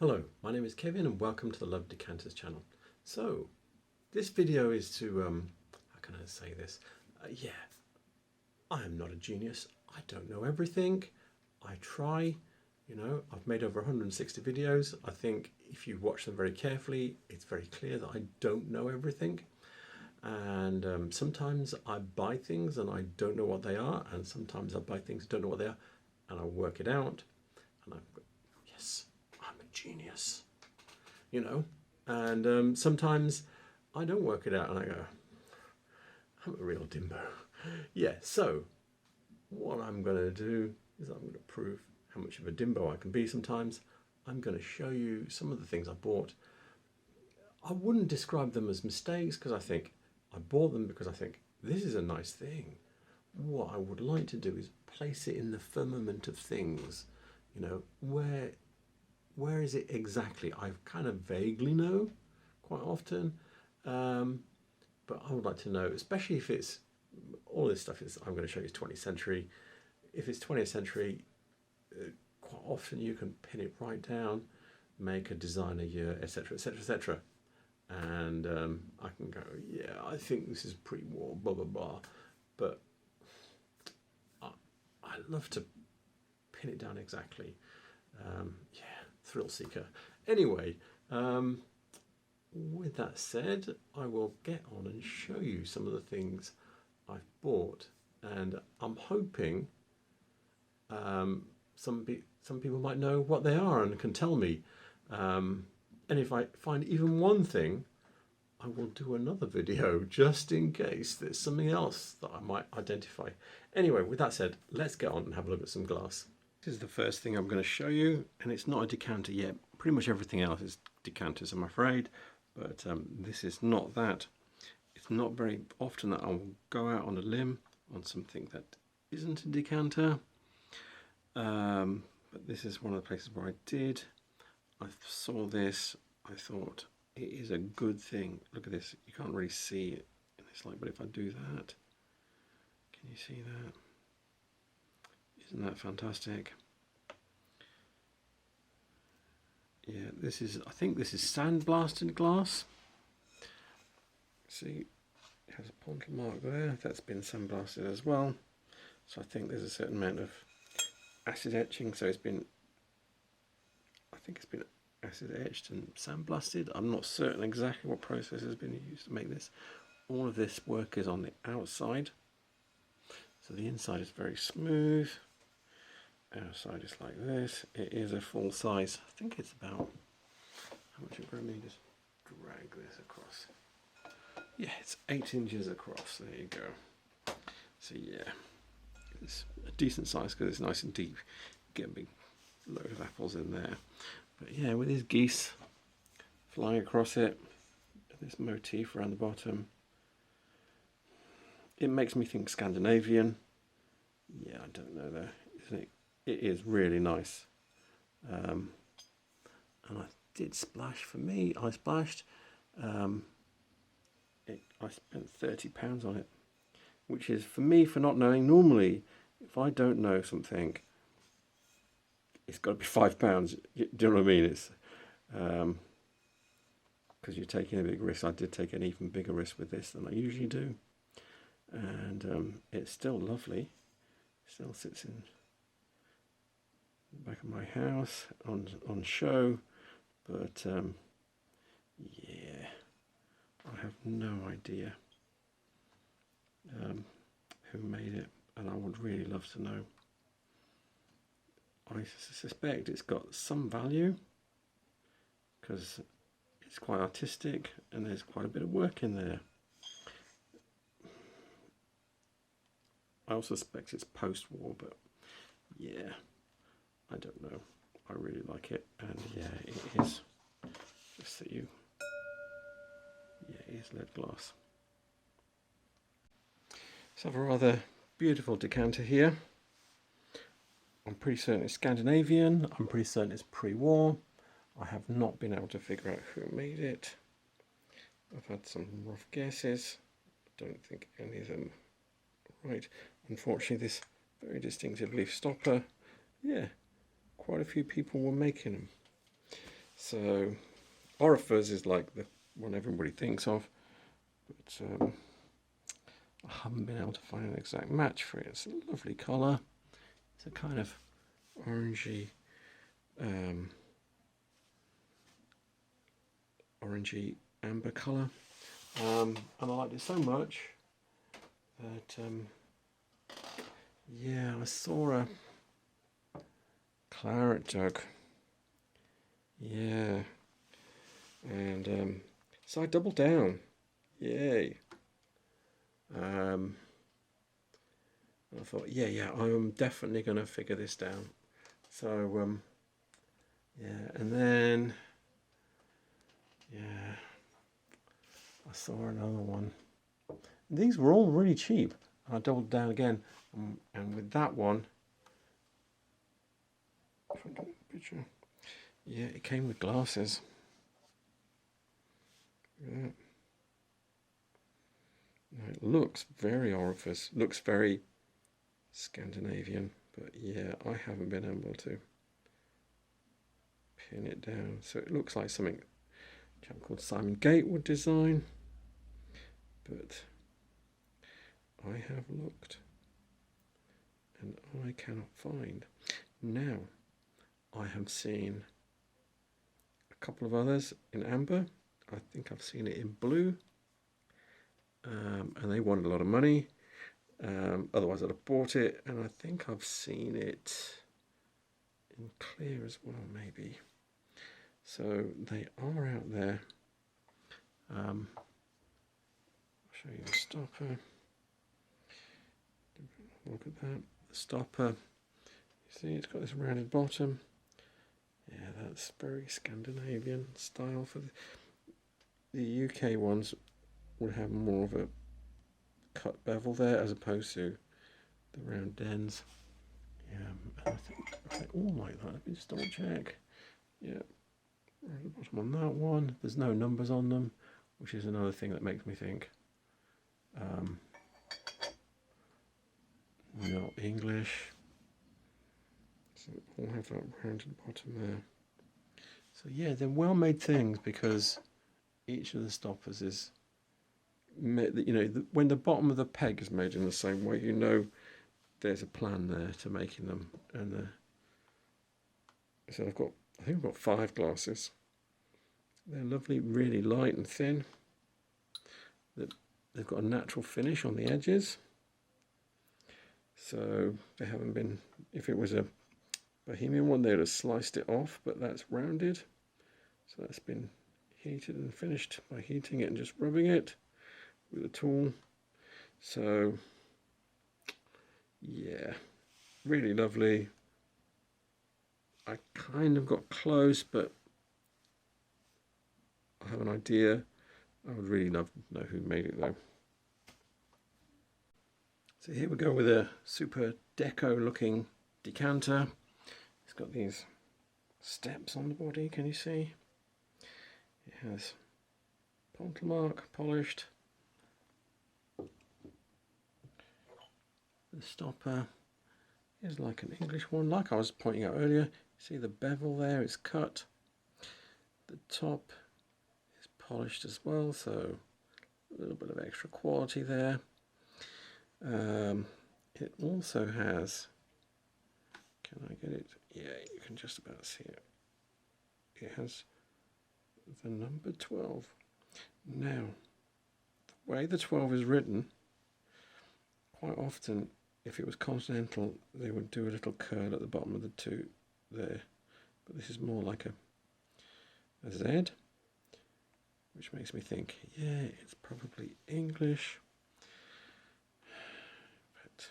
Hello, my name is Kevin and welcome to the Love Decanters channel. So, this video is to, how can I say this? Yeah, I am not a genius. I don't know everything. I try, I've made over 160 videos. I think if you watch them very carefully, it's very clear that I don't know everything. And sometimes I buy things and I don't know what they are, and sometimes I buy things and don't know what they are, and I work it out, and I go, yes, I'm a genius, and sometimes I don't work it out and I go, I'm a real dimbo. Yeah, so what I'm going to do is I'm going to prove how much of a dimbo I can be sometimes. I'm going to show you some of the things I bought. I wouldn't describe them as mistakes because I think I bought them because I think this is a nice thing. What I would like to do is place it in the firmament of things. Where is it exactly? I kind of vaguely know quite often, but I would like to know, especially if it's all this stuff is I'm going to show you is 20th century. If it's 20th century, quite often you can pin it right down, make a designer year, etc., etc., etc. And I can go, yeah, I think this is pre-war, blah blah blah, but I love to pin it down exactly. Yeah, thrill seeker. Anyway, with that said, I will get on and show you some of the things I've bought, and I'm hoping some people might know what they are and can tell me. And if I find even one thing, I will do another video just in case there's something else that I might identify. Anyway, with that said, let's get on and have a look at some glass. This is the first thing I'm going to show you, and it's not a decanter yet. Pretty much everything else is decanters, I'm afraid, but this is not that. It's not very often that I will go out on a limb on something that isn't a decanter, but this is one of the places where I did. I saw this, I thought it is a good thing. Look at this, you can't really see it in this light, but if I do that, can you see that? Isn't that fantastic? Yeah, this is, I think this is sandblasted glass. See, it has a pontal mark there, that's been sandblasted as well. So I think there's a certain amount of acid etching, so it's been, I think it's been acid etched and sandblasted. I'm not certain exactly what process has been used to make this. All of this work is on the outside, so the inside is very smooth. Outside is like this. It is a full size. I think it's about, how much it me just drag this across. Yeah, it's 8 inches across. There you go. So yeah, it's a decent size because it's nice and deep. Get a big load of apples in there. But yeah, with these geese flying across it, this motif around the bottom, it makes me think Scandinavian. Yeah, I don't know though, isn't it? It is really nice. And I did splash, for me, I splashed. I spent £30 on it, which is, for me, for not knowing. Normally, if I don't know something, it's got to be £5. Do you know what I mean? It's because you're taking a big risk. I did take an even bigger risk with this than I usually do, and it's still lovely. Still sits in the back of my house on show, but yeah, I have no idea who made it, and I would really love to know. I suspect it's got some value because it's quite artistic and there's quite a bit of work in there. I also suspect it's post-war, but yeah, I don't know. I really like it, and yeah, it is. Just so you, yeah, it is lead glass. So I have a rather beautiful decanter here. I'm pretty certain it's Scandinavian. I'm pretty certain it's pre-war. I have not been able to figure out who made it. I've had some rough guesses. I don't think any of them are right. Unfortunately, this very distinctive leaf stopper, yeah, quite a few people were making them. So Orifice is like the one everybody thinks of, but I haven't been able to find an exact match for it. It's a lovely colour. It's a kind of orangey, orangey amber colour, and I liked it so much that yeah, I saw a claret jug, yeah, and so I doubled down, yay. I thought, yeah, I'm definitely going to figure this down. So yeah, and then yeah, I saw another one. These were all really cheap. I doubled down again, and with that one, if I get a picture, yeah, it came with glasses. Yeah. It looks very Orifice, looks very Scandinavian, but yeah, I haven't been able to pin it down. So it looks like something a chap called Simon Gate would design, but I have looked and I cannot find. Now, I have seen a couple of others in amber. I think I've seen it in blue, and they wanted a lot of money. Otherwise, I'd have bought it. And I think I've seen it in clear as well, maybe. So they are out there. I'll show you the stopper. Look at that, the stopper. You see, it's got this rounded bottom. Yeah, that's very Scandinavian style. For the UK ones would have more of a cut bevel there as opposed to the round dens. Yeah, I think they all like that. Let me just double check. Yeah, rounded bottom on that one. There's no numbers on them, which is another thing that makes me think not English. So all have that rounded bottom there. So yeah, they're well made things because each of the stoppers is, you know, when the bottom of the peg is made in the same way, you know there's a plan there to making them. And so I think I've got 5 glasses. They're lovely, really light and thin. They've got a natural finish on the edges. So they haven't been, if it was a Bohemian one, they'd have sliced it off, but that's rounded. So that's been heated and finished by heating it and just rubbing it with a tool. So yeah, really lovely. I kind of got close, but I have an idea. I would really love to know who made it though. So here we go with a super deco looking decanter. It's got these steps on the body, can you see? It has Pontlemark polished. The stopper is like an English one, like I was pointing out earlier. See the bevel there, it's cut. The top is polished as well, so a little bit of extra quality there. It also has, can I get it? Yeah, you can just about see it. It has the number 12. Now, the way the 12 is written, quite often, if it was continental, they would do a little curl at the bottom of the 2 there. But this is more like a Z, which makes me think, yeah, it's probably English. But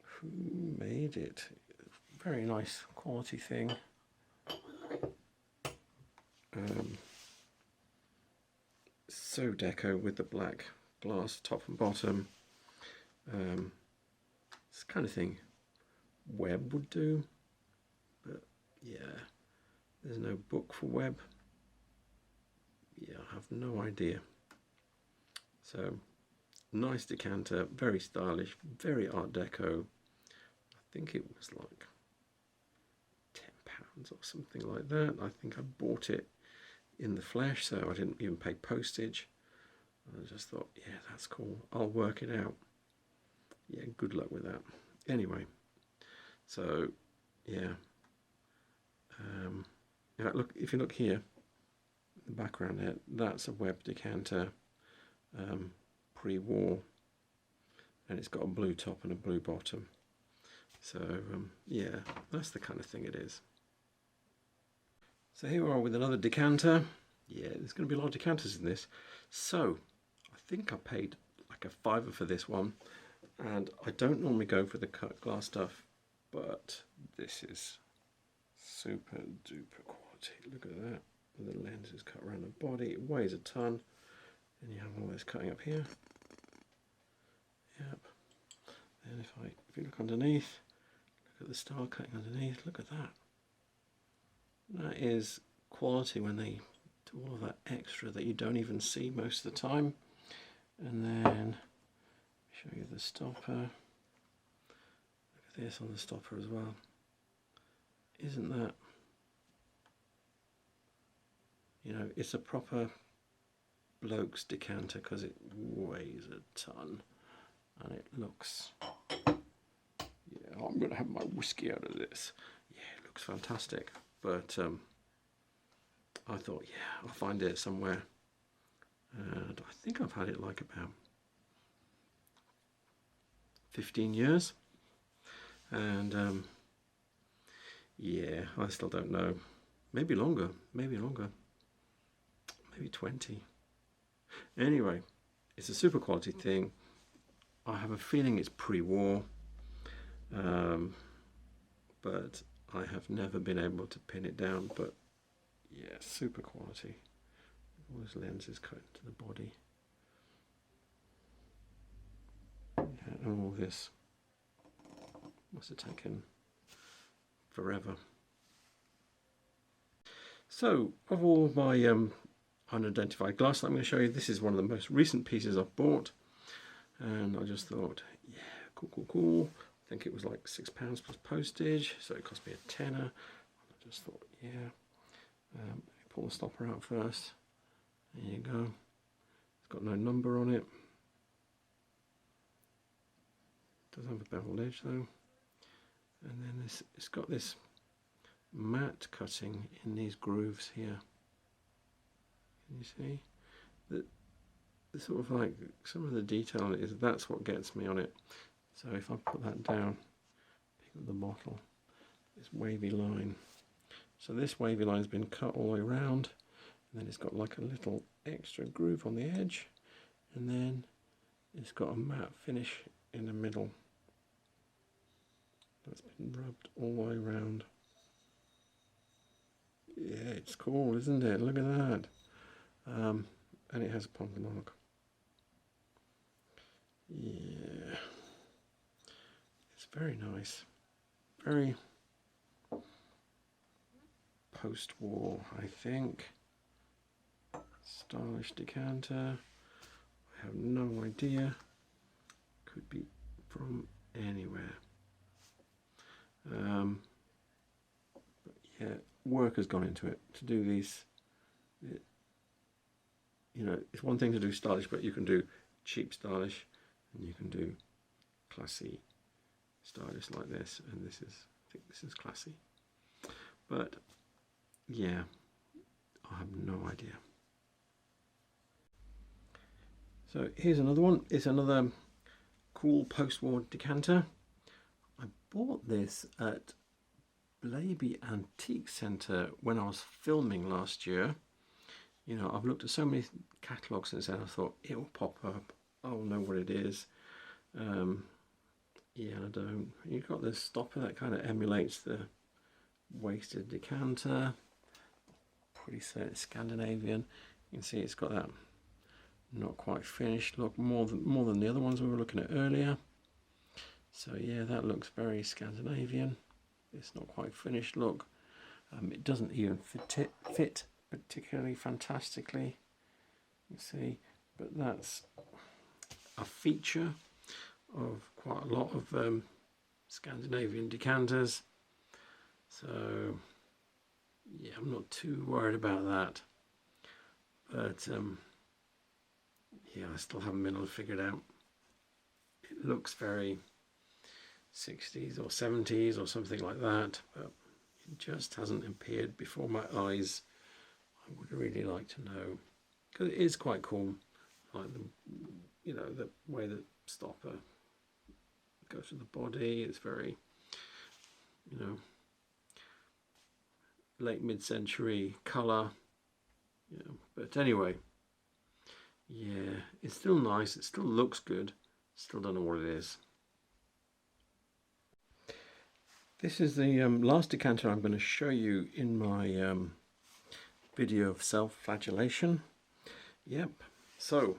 who made it? Very nice quality thing. So deco with the black glass top and bottom. It's the kind of thing Webb would do, but yeah, there's no book for Webb. Yeah, I have no idea. So nice decanter, very stylish, very art deco. I think it was like £10. or something like that. I think I bought it in the flesh, so I didn't even pay postage. I just thought, yeah, that's cool. I'll work it out. Yeah, good luck with that. Anyway, so yeah. In fact, look, if you look here, the background there, that's a web decanter, pre-war, and it's got a blue top and a blue bottom. So yeah, that's the kind of thing it is. So here we are with another decanter. Yeah, there's going to be a lot of decanters in this. So I think I paid like a £5 for this one, and I don't normally go for the cut glass stuff, but this is super duper quality. Look at that. The lens is cut around the body. It weighs a ton, and you have all this cutting up here. Yep. And if you look underneath, look at the star cutting underneath. Look at that. That is quality when they do all of that extra that you don't even see most of the time. And then show you the stopper. Look at this on the stopper as well. Isn't that, you know, it's a proper bloke's decanter because it weighs a ton and it looks, yeah, I'm going to have my whiskey out of this. Yeah, it looks fantastic. But I thought, yeah, I'll find it somewhere. And I think I've had it like about 15 years. And yeah, I still don't know. Maybe longer, maybe 20. Anyway, it's a super quality thing. I have a feeling it's pre-war, but I have never been able to pin it down. But yeah, super quality. All those lenses cut into the body. Yeah, and all this must have taken forever. So, of all my unidentified glass that I'm going to show you, this is one of the most recent pieces I've bought, and I just thought, yeah, cool. I think it was like £6 plus postage, so it cost me a tenner. I just thought, yeah. Pull the stopper out first. There you go. It's got no number on it. It does have a beveled edge though. And then it's got this matte cutting in these grooves here. Can you see? The sort of like some of the detail is, that's what gets me on it. So if I put that down, pick up the bottle, this wavy line. So this wavy line has been cut all the way around, and then it's got like a little extra groove on the edge, and then it's got a matte finish in the middle. That's been rubbed all the way around. Yeah, it's cool, isn't it? Look at that. And it has a pointer mark. Yeah, it's very nice. Very post-war, I think. Stylish decanter. I have no idea. Could be from anywhere. But yeah, work has gone into it to do these. You know, it's one thing to do stylish, but you can do cheap stylish, and you can do classy stylish like this. And this is, I think this is classy. But yeah, I have no idea. So here's another one. It's another cool post-war decanter. I bought this at Blaby Antique Centre when I was filming last year. You know, I've looked at so many catalogues since then. I thought it will pop up. I'll know what it is. Yeah, I don't. You've got this stopper that kind of emulates the wasted decanter. Pretty certain Scandinavian. You can see it's got that not quite finished look, more than the other ones we were looking at earlier. So yeah, that looks very Scandinavian. It's not quite finished look. It doesn't even fit particularly fantastically, you see, but that's a feature of quite a lot of Scandinavian decanters. So yeah, I'm not too worried about that. But yeah, I still haven't been able to figure it out. It looks very 60s or 70s or something like that, but it just hasn't appeared before my eyes. I would really like to know, because it is quite cool, like the, you know, the way the stopper goes to the body. It's very, you know, late mid-century colour. Yeah, but anyway, yeah, it's still nice. It still looks good. Still don't know what it is. This is the last decanter I'm going to show you in my video of self-flagellation. Yep. So,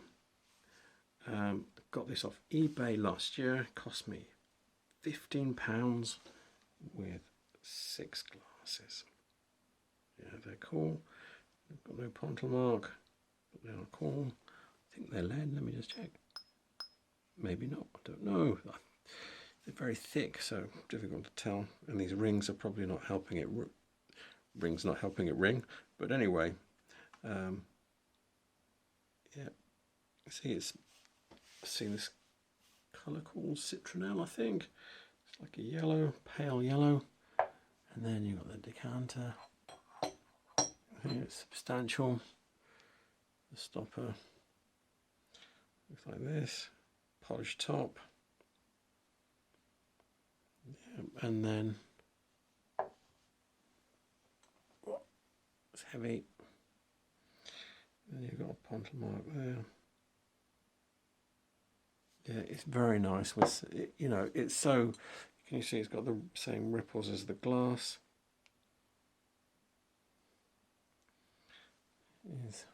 got this off eBay last year. It cost me £15 with 6 glasses. Yeah, they're cool. They've got no pontle mark, but they are cool. I think they're lead. Let me just check. Maybe not. I don't know. They're very thick, so difficult to tell. And these rings are probably not helping it. Rings not helping it ring. But anyway, yeah. See, I've seen this colour called citronelle, I think. It's like a yellow, pale yellow. And then you've got the decanter. It's substantial. The stopper looks like this. Polished top. Yeah, and then it's heavy. Then you've got a pontle mark there. Yeah, it's very nice. With, you know, it's so. Can you see it's got the same ripples as the glass? It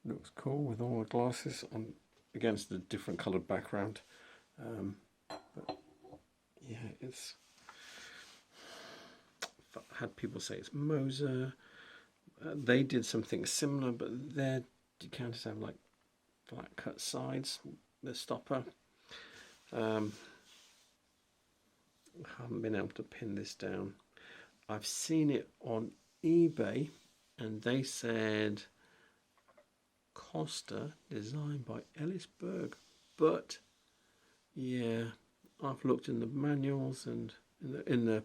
looks cool with all the glasses on against the different coloured background. But yeah, it's. I've had people say it's Moser. They did something similar, but their decanters have like flat cut sides. The stopper. I haven't been able to pin this down. I've seen it on eBay, and they said Costa, designed by Ellisberg. But yeah, I've looked in the manuals and in the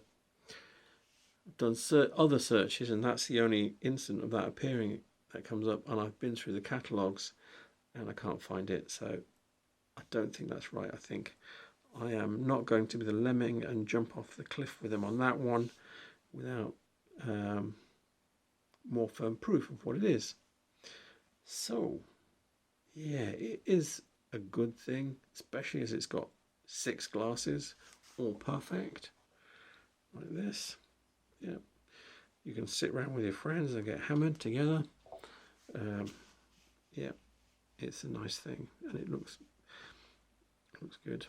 done other searches, and that's the only instant of that appearing that comes up. And I've been through the catalogues, and I can't find it. So I don't think that's right. I think I am not going to be the lemming and jump off the cliff with him on that one without more firm proof of what it is. So yeah, it is a good thing, especially as it's got 6 glasses, all perfect, like this. Yeah, you can sit around with your friends and get hammered together. Yeah, it's a nice thing, and it looks good.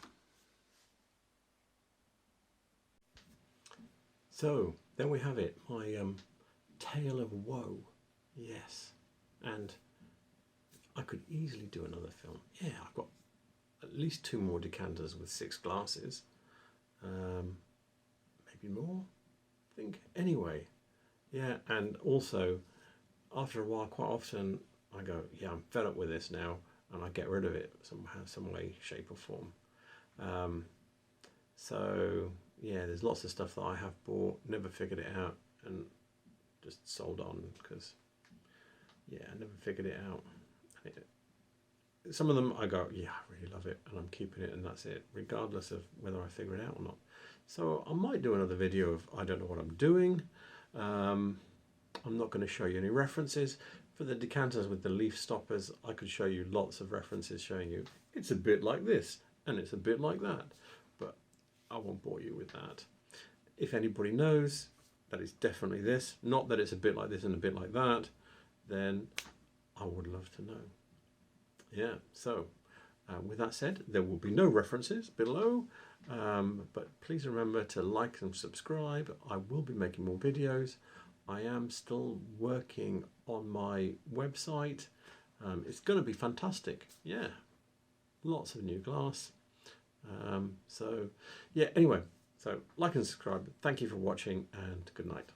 So there we have it, my tale of woe. Yes, and I could easily do another film. Yeah, I've got at least 2 more decanters with 6 glasses, maybe more, I think. Anyway, yeah, and also after a while, quite often I go, yeah, I'm fed up with this now, and I get rid of it somehow, some way, shape or form. So yeah, there's lots of stuff that I have bought, never figured it out, and just sold on because yeah, I never figured it out. Some of them I go, yeah, I really love it, and I'm keeping it, and that's it, regardless of whether I figure it out or not. So I might do another video of I don't know what I'm doing. I'm not going to show you any references. For the decanters with the leaf stoppers, I could show you lots of references showing you it's a bit like this and it's a bit like that, but I won't bore you with that. If anybody knows that it's definitely this, not that it's a bit like this and a bit like that, then I would love to know. Yeah, so with that said, there will be no references below, but please remember to like and subscribe. I will be making more videos. I am still working on my website. It's going to be fantastic. Yeah, lots of new glass. So yeah, anyway, so like and subscribe. Thank you for watching, and good night.